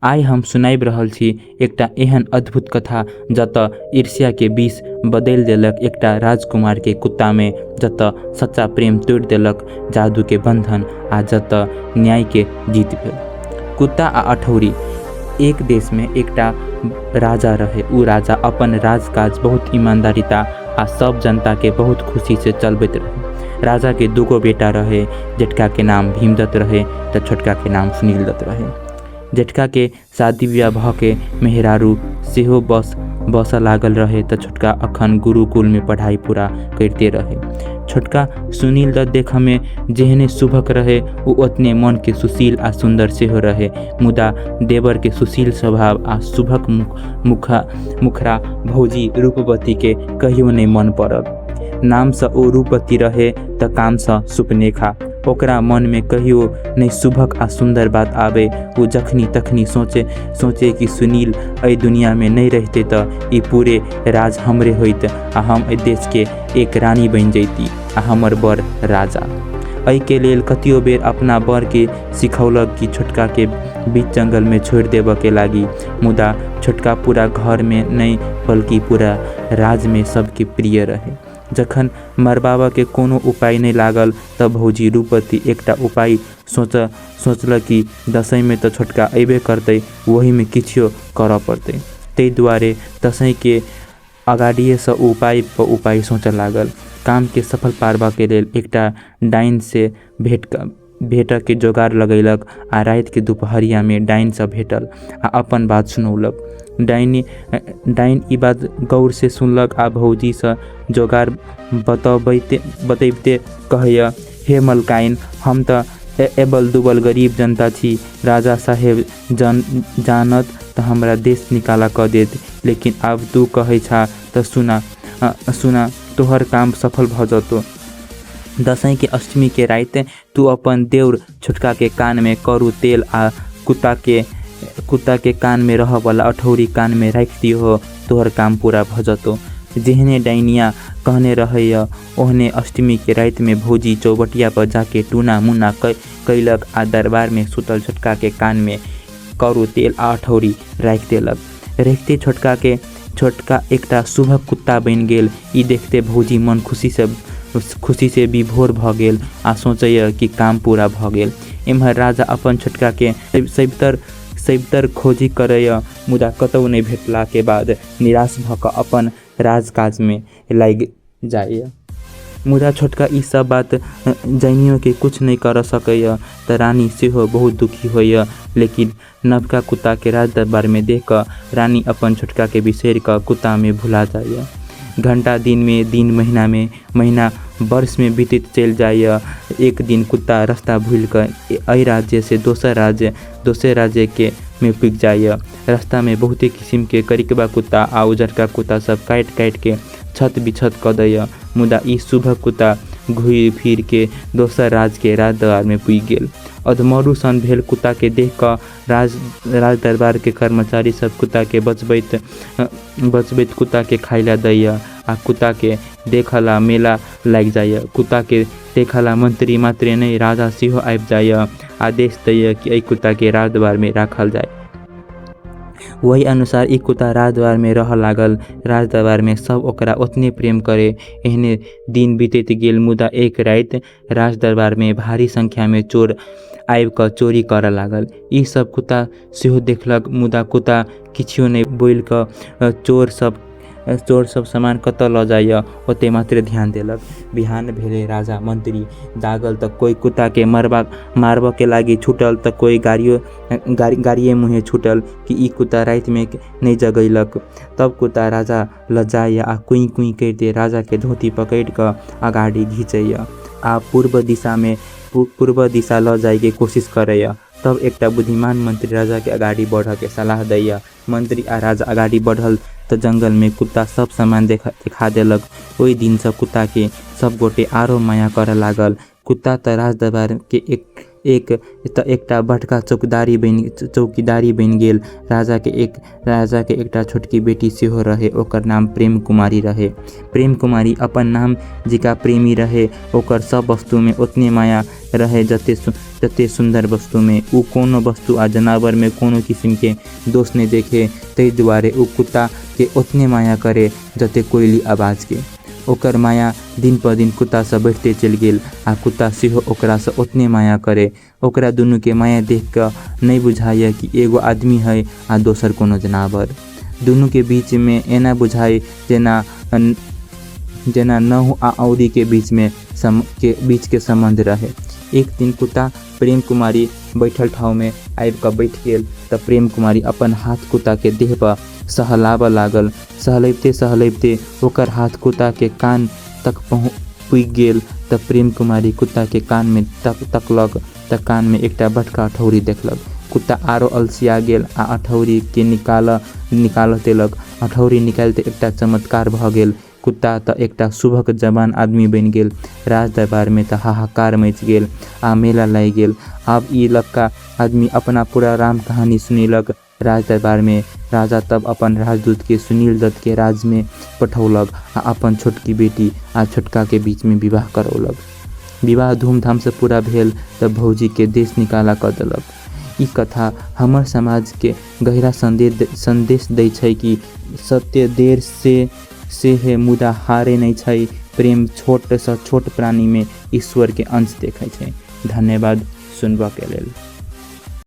आइ हम सुनाबि रहल छी एकटा एहन अद्भुत कथा जतऽ ईर्ष्या के विष बदलि देलक एकटा राजकुमार के कुत्ता में, जतऽ सच्चा प्रेम तोड़ि देलक जादू के बंधन, आ जतऽ न्याय के जीत भेल। कुत्ता आ अठौरी। एक देश में एकटा राजा रहे। उ राजा अपन राजकाज बहुत ईमानदारीता आ सब जनता के बहुत खुशी से चलबैत रहे। राजा के दूगो बेटा रहे। जेठका के नाम भीमदत्त रहे तो छोटका के नाम सुनील दत्त रहे। जेठका के शादी ब्याह भ के मेहरारू सेहो बस लागल रहे तो छोटका अखन गुरुकुल में पढ़ाई पूरा करते रहे। छोटका सुनील दत्त देखा में जेहने शुभक रहे उ ओतने मन के सुशील आ सुंदर सेहो रहे। मुदा देवर के सुशील स्वभाव आ शुभक मुखरा भौजी रूपवती के कहियो नहीं मन पड़ल। नाम से ओ रूपवती रहे त काम से सुपनेखा। ओकरा मन में कहियो नहीं शुभक आ सुंदर बात आवे। वो जखनी तखनी सोचे कि सुनील ए दुनिया में नहीं रहते त ई पूरे राज हमरे होइत आ हम ए देश के एक रानी बन जैती आ हमर बर राजा। एहि के लेल कतियो बेर अपना बर के सिखौलक कि छोटका के बीच जंगल में छोड़ देव के लागी। मुदा छोटका पूरा घर में नहीं बल्कि पूरा राज में सबके प्रिय रहे। जखन मरबाबा के कोनो उपाय नहीं लागल तब भौजी रूपवती एकटा उपाय सोचल कि दसैं में तो छोटका अबे करते, वही में किछो कर पड़ते। तै दुआरे दसैं के अगाड़िए से उपाय पर उपाय सोच लागल। काम के सफल पारबा के लेल एकटा डाइन से भेट के जोगाड़ लगैलक आ रात के दुपहरिया में डाइन से भेटल आ अपन बात सुनौलक। डाइन ई बात गौर से सुनलक आ भौजी से जोगाड़ बतैबते कहैया, हे मलकाइन, हम त एबल दुबल गरीब जनता छी। राजा साहेब जानत त हमरा देश निकाला क देत, लेकिन अब तू कहे छा त सुना तोहर काम सफल भ जतो। दसैं के अष्टमी के रात तू अपन देवर छोटका के कान में करू तेल आ कुत्ता के कान में रह वाला अठौरी कान में रख दियो, तोहर काम पूरा भ जतो। जेहने डाइनिया कहने रहे ओहने अष्टमी के रात में भौजी चौबटिया पर जाके टूना मुन्ना कैलक आ दरबार में सुतल छोटका के कान में करू तेल आ अठौरी रख देलक। रखते छोटका एकटा शुभक कुत्ता बन गेल। ई देखते भौजी मन खुशी से विभोर भ गेल आ सोचैया कि काम पूरा भ गेल। एम्हर राजा अपन छोटका के सबितर खोजी करैया, मुदा कतौ नहीं भेटला के बाद निराश भ क अपन राजकाज में लाग जाइया। मुदा छोटका ई सब बात जानियो के कुछ नहीं कर सकैया त रानी सेहो बहुत दुखी होइया। लेकिन नवका कुत्ता के राज दरबार में देख क रानी अपन छोटका के बिसर क कुत्ता में भुला जाइया। घंटा दिन में दिन, महीना में महीना, वर्ष में बीतत चल जाइया। एक दिन कुत्ता रास्ता भूल कर अई राज्य से दोसर राज्य के में पुग जाइया। रास्ता में बहुते किस्म के करिकबा कुत्ता आ उजरका कुत्ता सब काट के छत बिछत क दैया। मुदा ई शुभ कुत्ता घूर फिर के दोसर राज के राज दरबार में पुग गेल। अधमरू सन भेल कुत्ता के देख क राज दरबार के कर्मचारी सब कुत्ता के बचबैत कुत्ता के खाइला दैया आ कुत्ता के देखला मेला लग जाइया। कुत्ता के देखला मंत्री मात्रे नहीं राजा सेहो आबि जाइया, आदेश दैया कि एहि कुत्ता के राज दरबार में राखल जाए। वही अनुसार ई कुत्ता राज दरबार में रह लागल। राज दरबार में सब ओकरा उतने प्रेम करे। एहने दिन बीतत गेल। मुदा एक रात राज दरबार में भारी संख्या में चोर आबि क चोरी कर लागल। ई सब कुत्ता सेहो देखलक, मुदा कुत्ता किछो नहीं बोल क चोर सब सामान कत ल जाइया ओते मात्र ध्यान देलक। बिहान भेले राजा मंत्री जागल त कोई कुत्ता के मारब के लागी छूटल त कोई गाड़िए मुहे छूटल कि ई कुत्ता रात में नहीं जगैलक। तब कुत्ता राजा लजाइया आ कुई कुई करते राजा के धोती पकड़ क अगाड़ी घिंचैया आ पूर्व दिशा ल जाए के कोशिश करैया। तब एकटा बुद्धिमान मंत्री राजा के अगाड़ी बढ़ के सलाह दैया। मंत्री आ राजा अगाड़ी बढ़ल त जंगल में कुत्ता सब सामान देखा देलक। ओहि दिन से कुत्ता के सब गोटे आरो माया कर लागल। कुत्ता त राज दरबार के एकटा बड़का चौकीदारी बनि गेल। राजा के एकटा छोटकी बेटी सेहो रहे, ओकर नाम प्रेम कुमारी रहे। प्रेम कुमारी अपन नाम जिका प्रेमी रहे। ओकर सब वस्तु में उतने माया रहे जते सुंदर वस्तु में। उ कोनो वस्तु आ जनावर में कोनो किस्म के दोष नहीं देखे, तै दुआरे उ कुत्ता के उतने माया करे जते कोयली आवाज के। ओकर माया दिन पर दिन कुत्ता से बढ़ते चल गेल आ कुत्ता सेहो ओकरा से उतने माया करे। ओकरा दुनू के माया देख के नहीं बुझाय कि एगो आदमी है आ दोसर कोनो जनावर। दुनू के बीच में एना बुझाय जेना नहु आ औरी के बीच के संबंध रहे। एक दिन कुत्ता प्रेम कुमारी बैठल ठाव में आबि कऽ बैठ गेल तऽ प्रेम कुमारी अपन हाथ कुत्ता के देह पर सहलाबऽ लागल। सहलैबते ओकर हाथ कुत्ता के कान तक पुगि गेल तऽ प्रेम कुमारी कुत्ता के कान में तकलक तऽ कान में एकटा बड़का अठौरी देखलक। कुत्ता आरो अलसिया गेल आ अठौरी के निकाल देलक। अठौरी निकालते एकटा चमत्कार भ गेल। कुत्ता तऽ एकटा शुभक जवान आदमी बनि गेल। राज दरबार में तऽ हाहाकार मच गेल आ मेला लागि गेल। आब ई लक्का आदमी अपना पूरा राम कहानी सुनेलक। राज दरबार में राजा तब अपन राजदूत के सुनील दत्त के राज में पठौलक आ अपन छोटकी बेटी आ छोटका के बीच में विवाह करौलक। विवाह धूमधाम से पूरा भेल तब भौजी के देश निकाला कर देलक। ई कथा हमर समाज के गहरा संदेश दै छै कि सत्य देर से है मुदा हारे नहीं छै। प्रेम छोट से छोट प्राणी में ईश्वर के अंश देखै छै। धन्यवाद सुनबा के लेल।